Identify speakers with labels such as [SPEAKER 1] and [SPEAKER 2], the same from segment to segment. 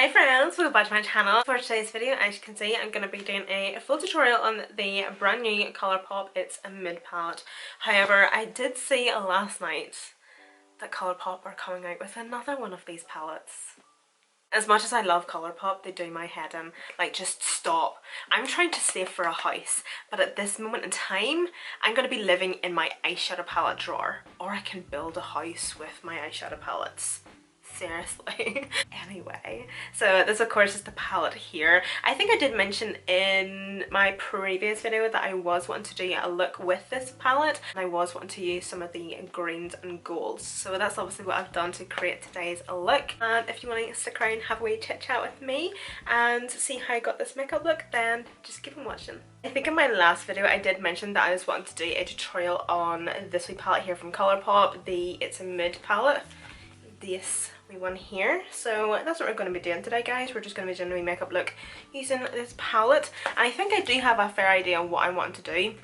[SPEAKER 1] Hi friends, welcome back to my channel. For today's video, as you can see, I'm going to be doing a full tutorial on the brand new Colourpop. It's a mid palette. However, I did see last night that Colourpop are coming out with another one of these palettes. As much as I love Colourpop, they do my head in. Like, just stop. I'm trying to save for a house, but at this moment in time, I'm going to be living in my eyeshadow palette drawer. Or I can build a house with my eyeshadow palettes. Seriously. Anyway, so this of course is the palette here. I think I did mention in my previous video that I was wanting to do a look with this palette, and I was wanting to use some of the greens and golds. So that's obviously what I've done to create today's look. And if you want to stick around, have a wee chit chat with me and see how I got this makeup look, then just keep on watching. I think in my last video I did mention that I was wanting to do a tutorial on this wee palette here from Colourpop, the It's a Mid palette. This wee one here. So that's what we're going to be doing today, guys. We're just going to be doing a wee makeup look using this palette. And I think I do have a fair idea on what I want to do.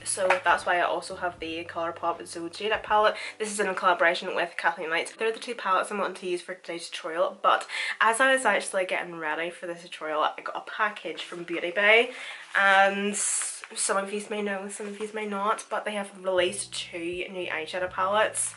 [SPEAKER 1] So that's why I also have the Colourpop So Jaded palette. This is in collaboration with Kathleen Lights. They're the two palettes I'm wanting to use for today's tutorial, but as I was actually getting ready for this tutorial, I got a package from Beauty Bay, and some of you may know, some of you may not, but they have released two new eyeshadow palettes.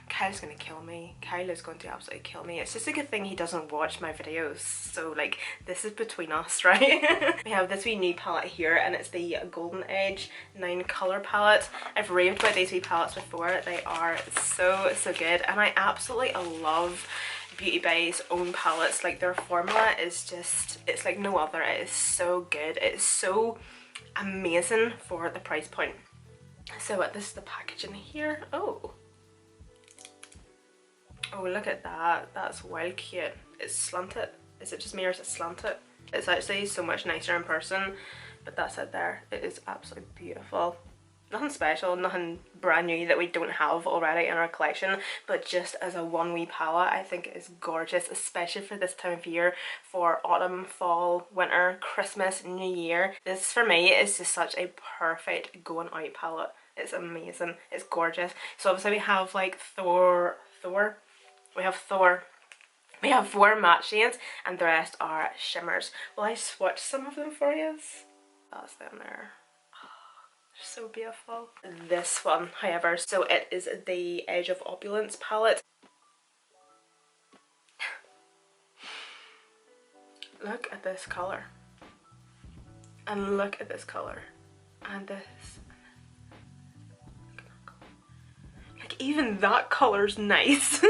[SPEAKER 1] Kyle's gonna kill me. Kyle is going to absolutely kill me. It's just a good thing he doesn't watch my videos. So like, this is between us, right? We have this wee new palette here, and it's the Golden Age 9 colour palette. I've raved about these wee palettes before. They are so good, and I absolutely love Beauty Bay's own palettes. Like, their formula is just, it's like no other. It is so good. It is so amazing for the price point. So this is the packaging here. Oh, look at that. That's wild cute. It's slanted. Is it just me or is it slanted? It's actually so much nicer in person, but that's it there. It is absolutely beautiful. Nothing special, nothing brand new that we don't have already in our collection, but just as a one wee palette, I think it is gorgeous, especially for this time of year, for autumn, fall, winter, Christmas, New Year. This for me is just such a perfect going out palette. It's amazing. It's gorgeous. So obviously we have like we have 4 matte shades, and the rest are shimmers. Will I swatch some of them for you? That's them there. So beautiful. This one, however, so it is the Edge of Opulence palette. Look at this colour. And look at this colour. And this. Like, even that colour's nice.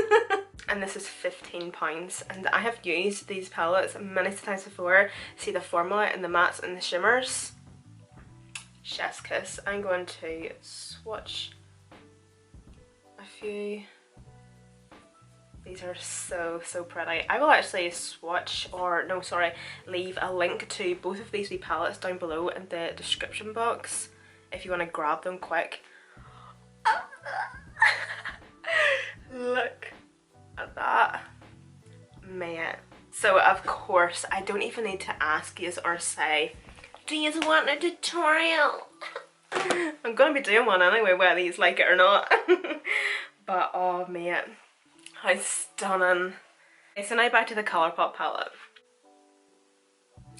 [SPEAKER 1] And this is £15, and I have used these palettes many times before. See the formula in the mattes and the shimmers. Chef's kiss. I'm going to swatch a few. These are so pretty. I will actually swatch, or no sorry, leave a link to both of these wee palettes down below in the description box if you want to grab them quick. Look at that, man. So of course I don't even need to ask you or say, do you want a tutorial? I'm gonna be doing one anyway, whether you like it or not. But oh man, how stunning. Okay, so now back to the Colourpop palette.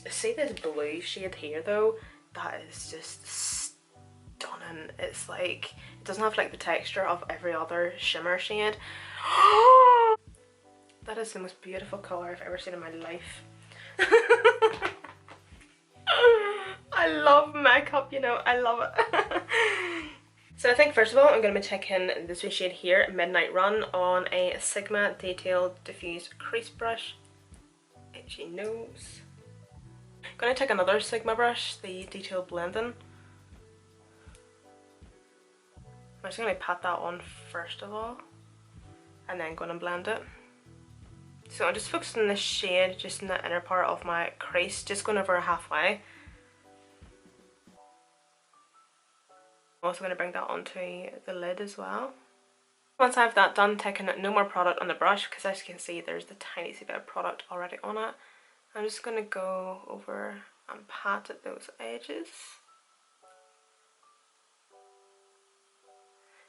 [SPEAKER 1] See this blue shade here though? That is just stunning. It's like, it doesn't have like the texture of every other shimmer shade. That is the most beautiful colour I've ever seen in my life. I love makeup, you know, I love it. So I think first of all I'm going to be taking this wee shade here, Midnight Run, on a Sigma Detail Diffuse Crease Brush. Itchy nose. I'm going to take another Sigma brush, the Detail Blending. I'm just going to pat that on first of all, and then going to blend it. So I'm just focusing on this shade just in the inner part of my crease, just going over halfway. I'm also going to bring that onto the lid as well. Once I have that done, taking no more product on the brush, because as you can see there's the tiniest bit of product already on it. I'm just going to go over and pat at those edges,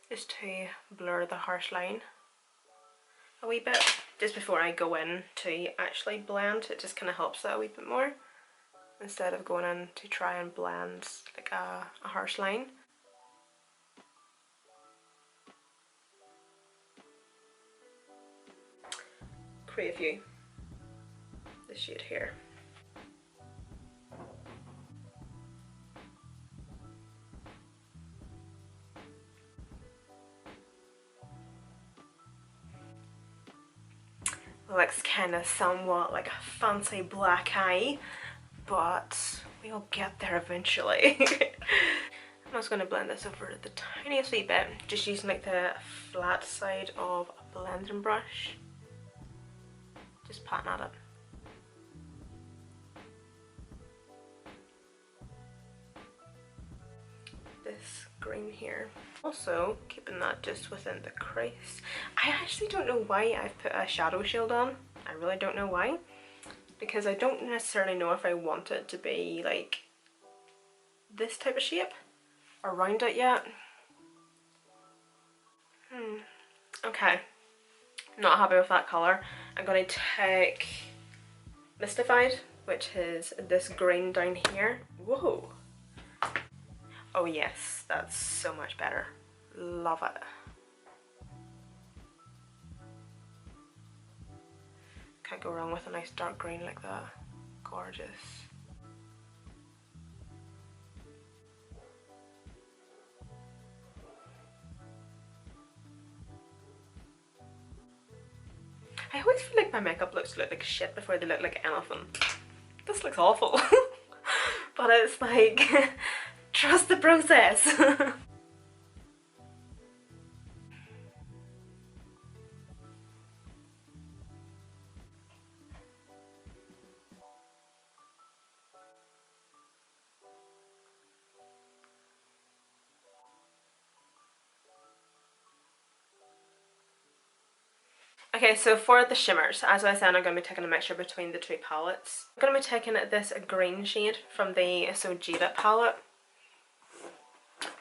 [SPEAKER 1] just to blur the harsh line. a wee bit just before I go in to actually blend. It just kind of helps that a wee bit more instead of going in to try and blend like a harsh line. Preview the shade here. Looks kind of somewhat like a fancy black eye, but we'll get there eventually. I'm just going to blend this over the tiniest wee bit, just using like the flat side of a blending brush. Just patting at it. This green here. Also, keeping that just within the crease. I actually don't know why I've put a shadow shield on. I really don't know why. Because I don't necessarily know if I want it to be like this type of shape around it yet. Okay. Not happy with that colour. I'm going to take Mystified, which is this green down here. Whoa! Oh yes, that's so much better. Love it. Can't go wrong with a nice dark green like that. Gorgeous. I always feel like my makeup looks like shit before they look like anything. This looks awful. But it's like, trust the process. Okay, so for the shimmers, as I said, I'm going to be taking a mixture between the two palettes. I'm going to be taking this green shade from the So Jaded palette.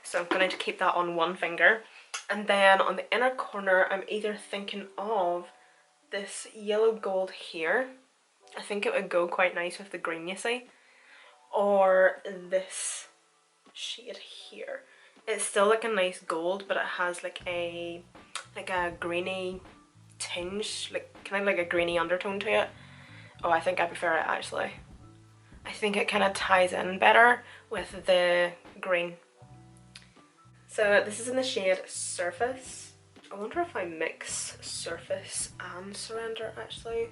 [SPEAKER 1] So I'm going to keep that on one finger. And then on the inner corner, I'm either thinking of this yellow gold here. I think it would go quite nice with the green, you see. Or this shade here. It's still like a nice gold, but it has like a greeny tinge, like kind of like a greeny undertone to it. Oh, I think I prefer it actually. I think it kind of ties in better with the green. So this is in the shade Surface. I wonder if I mix Surface and Surrender actually.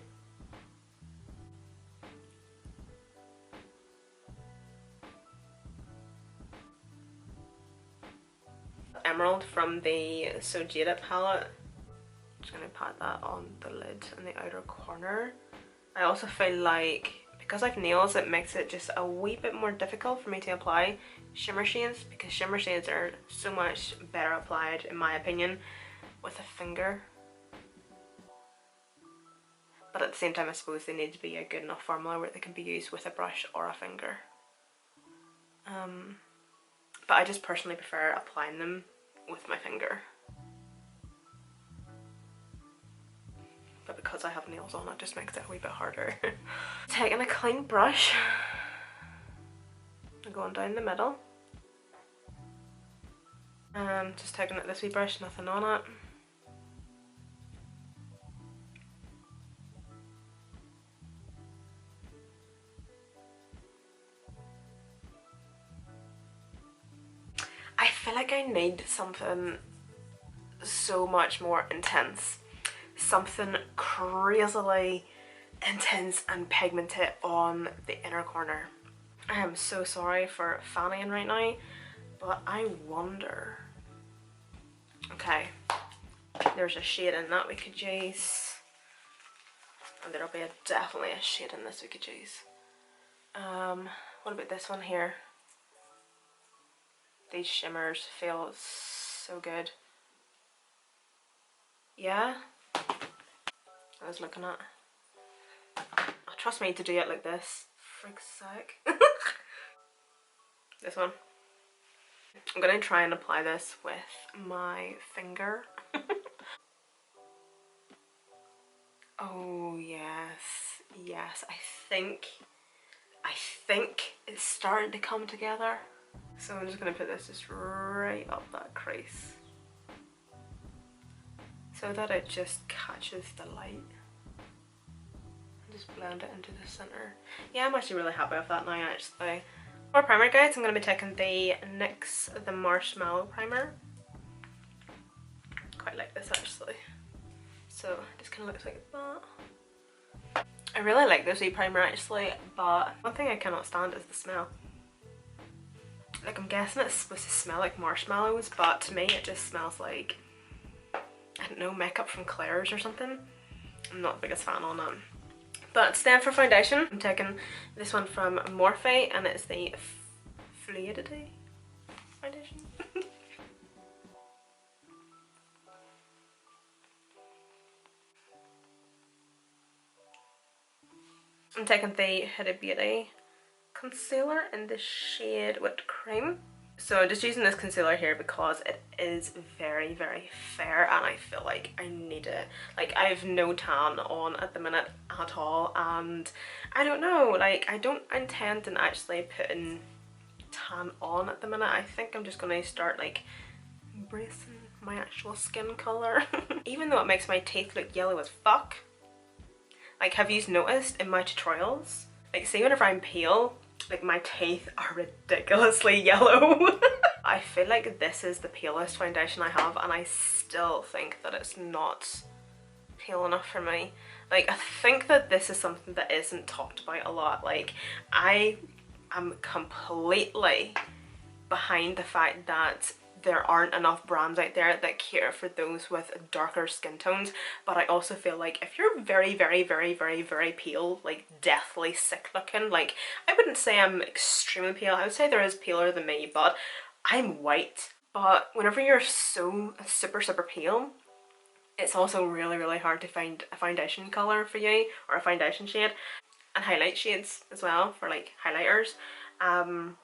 [SPEAKER 1] Emerald from the So Jaded palette. Just gonna pat that on the lid in the outer corner. I also feel like because I've nails, it makes it just a wee bit more difficult for me to apply shimmer shades, because shimmer shades are so much better applied, in my opinion, with a finger. But at the same time, I suppose they need to be a good enough formula where they can be used with a brush or a finger. But I just personally prefer applying them with my finger. But because I have nails on, it just makes it a wee bit harder. Taking a clean brush and going down the middle. Just taking it this wee brush, nothing on it. I feel like I need something so much more intense. Something crazily intense and pigmented on the inner corner. I am so sorry for fanning right now, but I wonder. Okay, there's a shade in that we could use, and there'll be definitely a shade in this we could use. What about this one here? These shimmers feel so good. Yeah, I was looking at. Oh, trust me to do it like this. Frick's sake. This one. I'm gonna try and apply this with my finger. Oh yes, yes, I think it's starting to come together. So I'm just gonna put this just right up that crease so that it just catches the light. Just blend it into the center. Yeah, I'm actually really happy with that now actually. For primer guys, I'm going to be taking the NYX the Marshmallow Primer. Quite like this actually. So it just kind of looks like that. I really like this wee primer actually, but one thing I cannot stand is the smell. Like I'm guessing it's supposed to smell like marshmallows, but to me it just smells like, I don't know, makeup from Claire's or something. I'm not the biggest fan on that. But then for foundation, I'm taking this one from Morphe and it's the Fluidity foundation. I'm taking the Huda Beauty concealer in the shade Whipped Cream. So I'm just using this concealer here because it is very, very fair and I feel like I need it. Like I have no tan on at the minute at all, and I don't know, like I don't intend on actually putting tan on at the minute. I think I'm just gonna start like embracing my actual skin colour. Even though it makes my teeth look yellow as fuck. Like have you noticed in my tutorials, like see whenever I'm pale, like my teeth are ridiculously yellow. I feel like this is the palest foundation I have and I still think that it's not pale enough for me. Like I think that this is something that isn't talked about a lot. Like I am completely behind the fact that there aren't enough brands out there that cater for those with darker skin tones, but I also feel like if you're very, very, very, very, very pale, like deathly sick looking, like I wouldn't say I'm extremely pale, I would say there is paler than me, but I'm white. But whenever you're so super, super pale, it's also really, really hard to find a foundation colour for you, or a foundation shade. And highlight shades as well for like highlighters.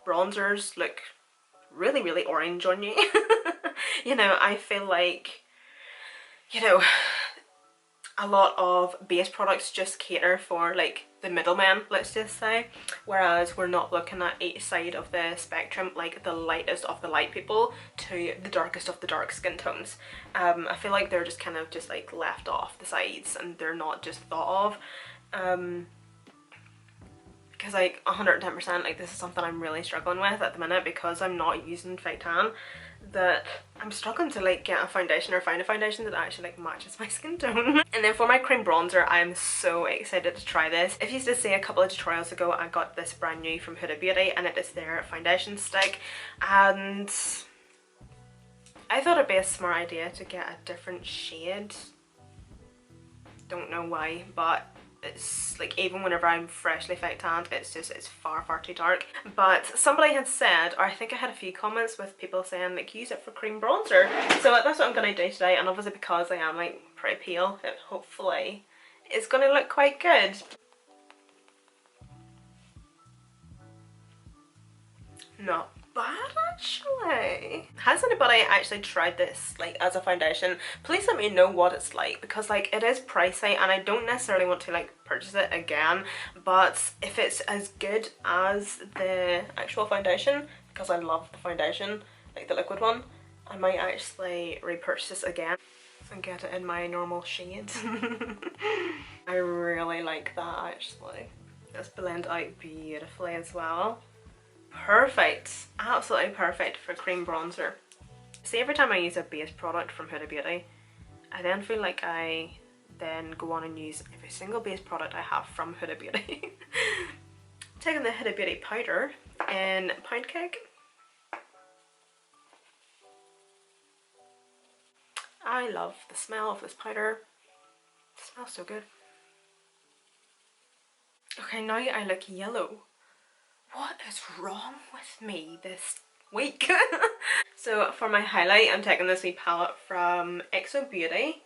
[SPEAKER 1] Bronzers look really, really orange on you. You know, I feel like, you know, a lot of base products just cater for like the middleman, let's just say, whereas we're not looking at each side of the spectrum, like the lightest of the light people to the darkest of the dark skin tones. I feel like they're just kind of just like left off the sides and they're not just thought of. Because like 110%, like this is something I'm really struggling with at the minute because I'm not using fake tan, that I'm struggling to like get a foundation or find a foundation that actually like matches my skin tone. And then for my cream bronzer, I'm so excited to try this. If you did see a couple of tutorials ago, I got this brand new from Huda Beauty and it is their foundation stick, and I thought it'd be a smart idea to get a different shade. Don't know why, but it's like even whenever I'm freshly fake tanned, it's far, far too dark. But somebody had said, or I think I had a few comments with people saying like use it for cream bronzer, so that's what I'm gonna do today. And obviously because I am like pretty pale, it hopefully is gonna look quite good. Not bad actually. Has anybody actually tried this like as a foundation? Please let me know what it's like, because like it is pricey and I don't necessarily want to like purchase it again, but if it's as good as the actual foundation, because I love the foundation, like the liquid one, I might actually repurchase this again and get it in my normal shade. I really like that actually. It's blend out beautifully as well. Perfect, absolutely perfect for cream bronzer. See, every time I use a base product from Huda Beauty, I then feel like I then go on and use every single base product I have from Huda Beauty. Taking the Huda Beauty powder in Pound Cake. I love the smell of this powder. It smells so good. Okay, now I look yellow. What is wrong with me this week? So for my highlight, I'm taking this wee palette from XO Beauty,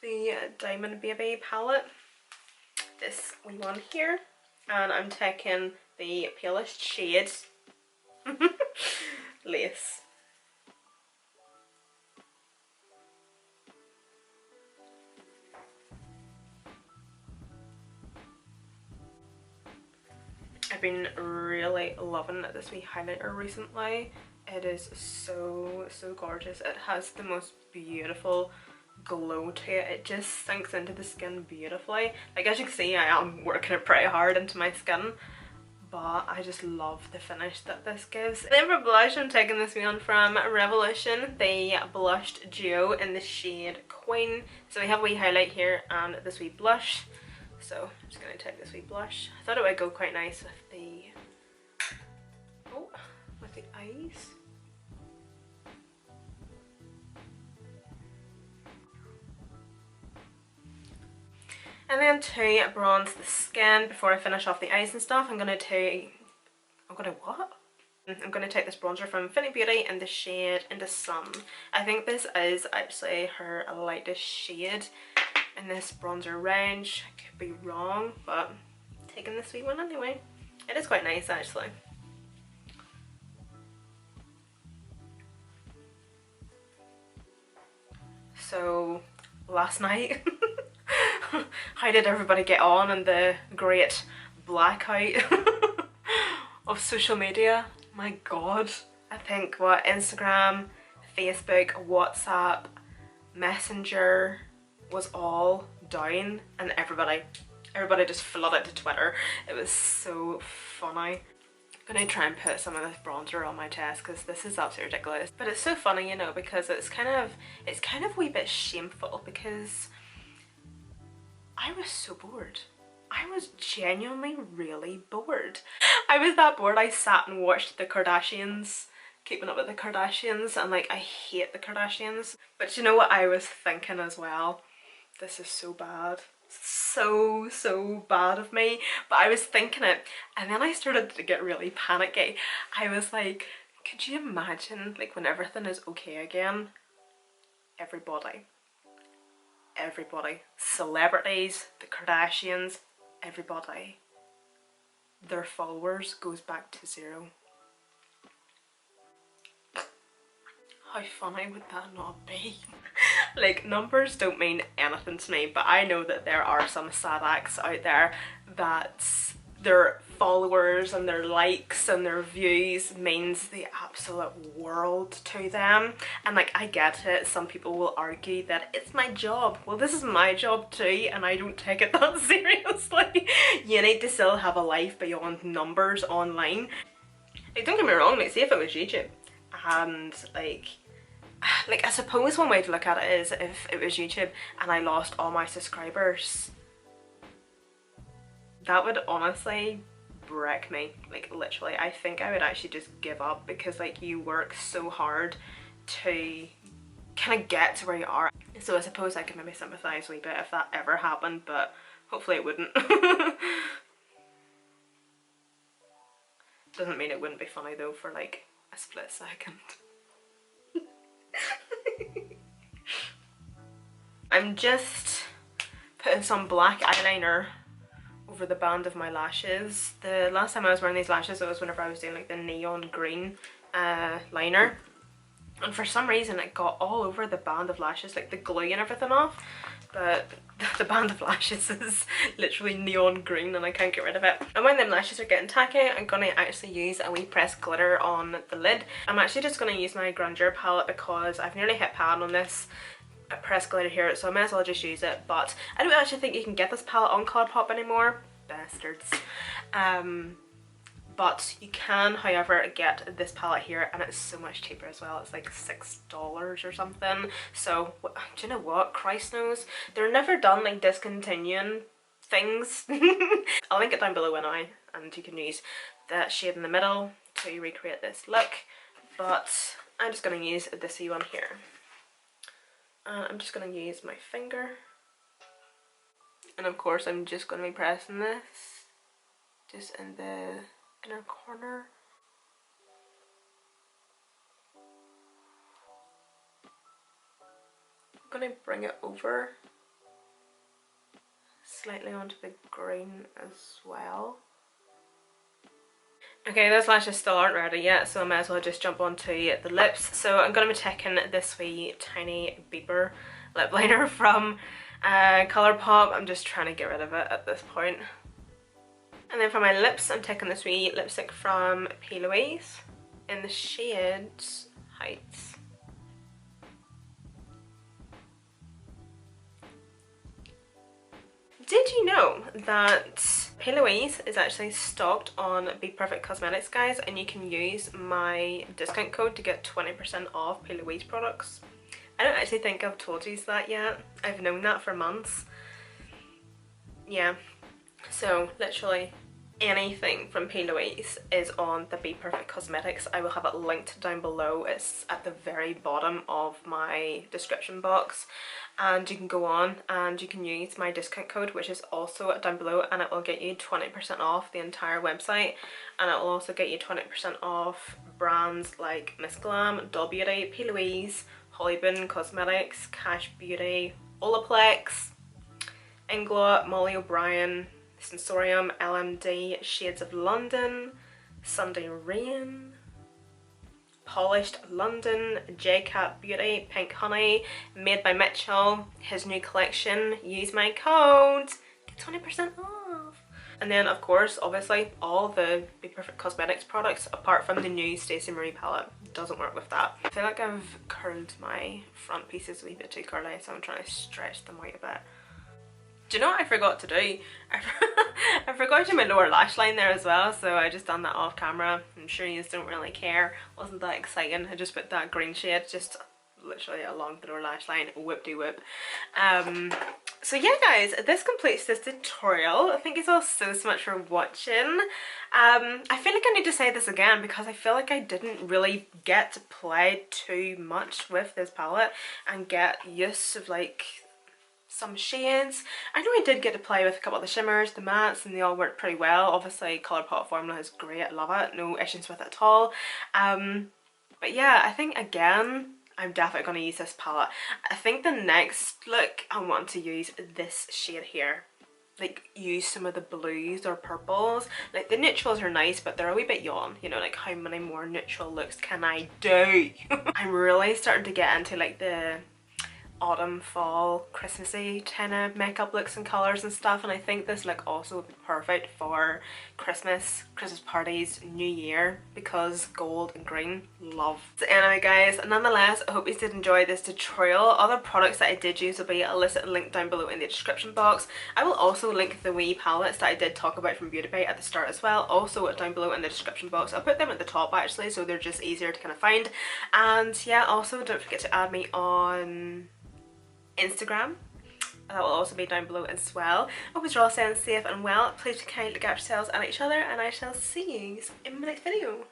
[SPEAKER 1] the Diamond Baby palette, this wee one here, and I'm taking the palest shade, Lace. I've been really loving this wee highlighter recently. It is so gorgeous. It has the most beautiful glow to it. It just sinks into the skin beautifully. Like, as you can see, I am working it pretty hard into my skin, but I just love the finish that this gives. Then for blush, I'm taking this one from Revolution, the blushed duo in the shade Queen. So we have a wee highlight here and this wee blush. So I'm just going to take this wee blush. I thought it would go quite nice with the eyes. And then to bronze the skin before I finish off the eyes and stuff, I'm gonna take this bronzer from Fenty Beauty in the shade In the Sun. I think this is actually her lightest shade in this bronzer range. I could be wrong, but I'm taking this sweet one anyway. It is quite nice actually. So last night, how did everybody get on in the great blackout of social media? My god. I think Instagram, Facebook, WhatsApp, Messenger was all down, and everybody just flooded to Twitter. It was so funny. I'm gonna try and put some of this bronzer on my chest because this is absolutely ridiculous. But it's so funny, you know, because it's kind of a wee bit shameful because I was so bored. I was genuinely really bored. I was that bored I sat and watched the Kardashians, Keeping Up with the Kardashians, and like I hate the Kardashians. But you know what I was thinking as well? This is so bad. So bad of me, but I was thinking it, and then I started to get really panicky. I was like, could you imagine, like, when everything is okay again, everybody, celebrities, the Kardashians, everybody, their followers goes back to 0. How funny would that not be? Like, numbers don't mean anything to me, but I know that there are some sad acts out there that their followers and their likes and their views means the absolute world to them. And like, I get it, some people will argue that it's my job. Well, this is my job too, and I don't take it that seriously. You need to still have a life beyond numbers online. Like, don't get me wrong, like, see if it was YouTube and like I suppose one way to look at it is if it was YouTube and I lost all my subscribers, that would honestly break me. Like, literally, I think I would actually just give up, because like, you work so hard to kind of get to where you are. So I suppose I could maybe sympathise a wee bit if that ever happened, but hopefully it wouldn't. Doesn't mean it wouldn't be funny though for like a split second. I'm just putting some black eyeliner over the band of my lashes. The last time I was wearing these lashes, it was whenever I was doing like the neon green liner, and for some reason it got all over the band of lashes, like the glue and everything off, but the band of lashes is literally neon green and I can't get rid of it. And when them lashes are getting tacky, I'm gonna actually use a wee pressed glitter on the lid. I'm actually just gonna use my grandeur palette because I've nearly hit pan on this pressed glitter here, so I may as well just use it. But I don't actually think you can get this palette on Colourpop anymore, bastards. But you can, however, get this palette here, and it's so much cheaper as well. It's like $6 or something. So, do you know what? Christ knows. They're never done like discontinuing things. I'll link it down below anyway, and you can use that shade in the middle to recreate this look. But I'm just going to use this one here. I'm just going to use my finger. And of course, I'm just going to be pressing this just in the inner corner. I'm going to bring it over slightly onto the green as well. Okay, those lashes still aren't ready yet, so I might as well just jump onto the lips. So I'm going to be taking this wee tiny beeper lip liner from Colourpop. I'm just trying to get rid of it at this point. And then for my lips, I'm taking this wee lipstick from P. Louise in the shade Heights. Did you know that P. Louise is actually stocked on Be Perfect Cosmetics, guys, and you can use my discount code to get 20% off P. Louise products? I don't actually think I've told you that yet. I've known that for months. Yeah, so literally anything from P. Louise is on the Be Perfect Cosmetics. I will have it linked down below. It's at the very bottom of my description box, and you can go on and you can use my discount code, which is also down below, and it will get you 20% off the entire website, and it will also get you 20% off brands like Miss Glam, Doll Beauty, P. Louise, Hollywood Cosmetics, Cash Beauty, Olaplex, Inglow, Molly O'Brien, Sensorium, LMD, Shades of London, Sunday Rain, Polished London, J-Cat Beauty, Pink Honey, Made by Mitchell, his new collection. Use my code, get 20% off. And then of course, obviously, all the Be Perfect Cosmetics products apart from the new Stacey Marie palette. Doesn't work with that. I feel like I've curled my front pieces a wee bit too curly, so I'm trying to stretch them out a bit. Do you know what I forgot to do? I forgot to do my lower lash line there as well, so I just done that off camera. I'm sure you don't really care. Wasn't that exciting. I just put that green shade just literally along the lower lash line. Whoop-de-whoop. So yeah, guys, this completes this tutorial. Thank you all so much for watching. I feel like I need to say this again because I feel like I didn't really get to play too much with this palette and get used to like some shades. I know I did get to play with a couple of the shimmers, the mattes, and they all worked pretty well. Obviously Colourpop formula is great, I love it, no issues with it at all. But yeah, I think again I'm definitely going to use this palette. I think the next look I want to use this shade here, like use some of the blues or purples. Like the neutrals are nice, but they're a wee bit yawn, you know, like how many more neutral looks can I do? I'm really starting to get into like the autumn, fall, Christmassy kind of makeup looks and colours and stuff, and I think this look also would be perfect for Christmas parties, New Year, because gold and green, love. So anyway guys, nonetheless, I hope you did enjoy this tutorial. Other products that I did use will be listed and linked down below in the description box. I will also link the wee palettes that I did talk about from Beauty Bay at the start as well, also down below in the description box. I'll put them at the top actually, so they're just easier to kind of find. And yeah, also don't forget to add me on Instagram. That will also be down below as well. I hope you're all staying safe and well. Please be kind, look after yourselves and each other, and I shall see you in my next video.